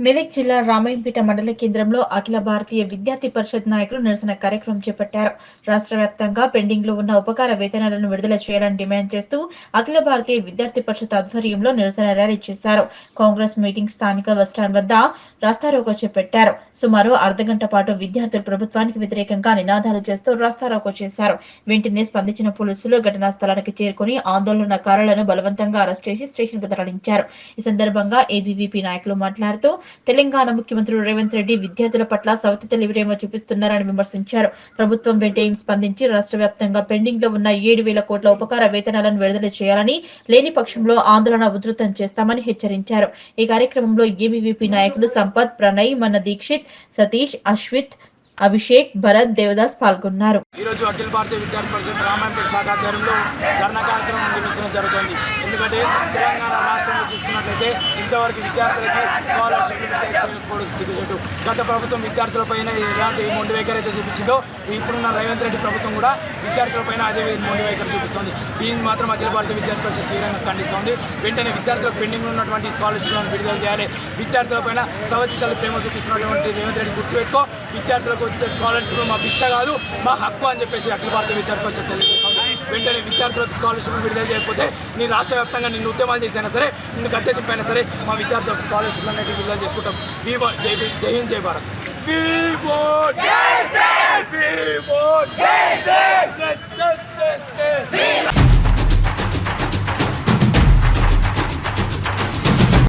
మెదక్ జిల్లా రామాయంపేట మండల కేంద్రంలో అఖిల భారతీయ విద్యార్థి పరిషత్ నాయకులు నిరసన కార్యక్రమం చేపట్టారు. రాష్ట్ర వ్యాప్తంగా పెండింగ్ లో ఉన్న ఉపకార వేతనాలను విడుదల చేయాలని డిమాండ్ చేస్తూ అఖిల భారతీయ విద్యార్థి పరిషత్ ఆధ్వర్యంలో నిరసన ర్యాలీ చేశారు. కాంగ్రెస్ మీటింగ్ స్థానిక బస్టాండ్ వద్ద రాస్తారోకో చేపట్టారు. సుమారు అర్ధగంట పాటు విద్యార్థులు ప్రభుత్వానికి వ్యతిరేకంగా నినాదాలు చేస్తూ రాస్తారోకో చేశారు. వెంటనే స్పందించిన పోలీసులు ఘటనా స్థలానికి చేరుకుని ఆందోళనకారులను బలవంతంగా అరెస్ట్ చేసి స్టేషన్ కు తరలించారు. ఈ సందర్భంగా ఏబీవీపీ నాయకులు మాట్లాడుతూ తెలంగాణ ముఖ్యమంత్రి రేవంత్ రెడ్డి విద్యార్థుల పట్ల సవతితల్లి ప్రేమ చూపిస్తున్నారని విమర్శించారు. ప్రభుత్వం వెంటనే స్పందించి రాష్ట్ర వ్యాప్తంగా పెండింగ్ లో ఉన్న 7,000 కోట్ల ఉపకార వేతనాలను విడుదల చేయాలని, లేని పక్షంలో ఆందోళన ఉధృతం చేస్తామని హెచ్చరించారు. ఈ కార్యక్రమంలో ఏబీవీపీ నాయకులు సంపత్, ప్రణయ్, మన దీక్షిత్, సతీష్, అశ్విత్, అభిషేక్, భరత్, దేవదాస్ పాల్గొన్నారు. ఈరోజు అఖిల భారతీయ విద్యార్థి పరిషత్ రామాయంపేట శాఖ ఆధ్వర్యంలో ధర్నా కార్యక్రమం నిర్వహించడం జరుగుతుంది. ఎందుకంటే తెలంగాణ రాష్ట్రంలో చూసుకున్నట్లయితే ఇంతవరకు విద్యార్థులకి స్కాలర్షిప్లు చేయకపోవడం సిగ్గుచేటు. గత ప్రభుత్వం విద్యార్థులపైన ఎలాంటి మొండి వైఖరి అయితే చూపించిందో ఇప్పుడున్న రేవంత్ రెడ్డి ప్రభుత్వం కూడా విద్యార్థులపైన అదే మొండి వైఖరి చూపిస్తుంది. దీన్ని మాత్రం అఖిల భారతీయ విద్యార్థి పరిషత్ తీవ్రంగా ఖండిస్తోంది. వెంటనే విద్యార్థులకు పెండింగ్ ఉన్నటువంటి స్కాలర్షిప్లను విడుదల చేయాలి. విద్యార్థులపైన సవతితల్లి ప్రేమ చూపిస్తున్నటువంటి రేవంత్ రెడ్డి గుర్తుపెట్టుకో, విద్యార్థులకు వచ్చే స్కాలర్షిప్ మా భిక్ష కాదు, మా హక్కు అని చెప్పేసి అఖిల భారతీయ విద్యార్థి పరిషత్ తెలియజేస్తుంది. వెంటనే విద్యార్థులకు స్కాలర్షిప్ విడుదల చేయకపోతే నీ రాష్ట్ర వ్యాప్తంగా నిన్ను ఉద్యమాలు చేసినా సరే, నిన్ను గద్దె తిప్పైనా సరే మా విద్యార్థులకు స్కాలర్షిప్లు అనేవి విడుదల చేసుకుంటాం. జై హింద్, జై Bharat. We want justice! We want justice! Justice! Justice!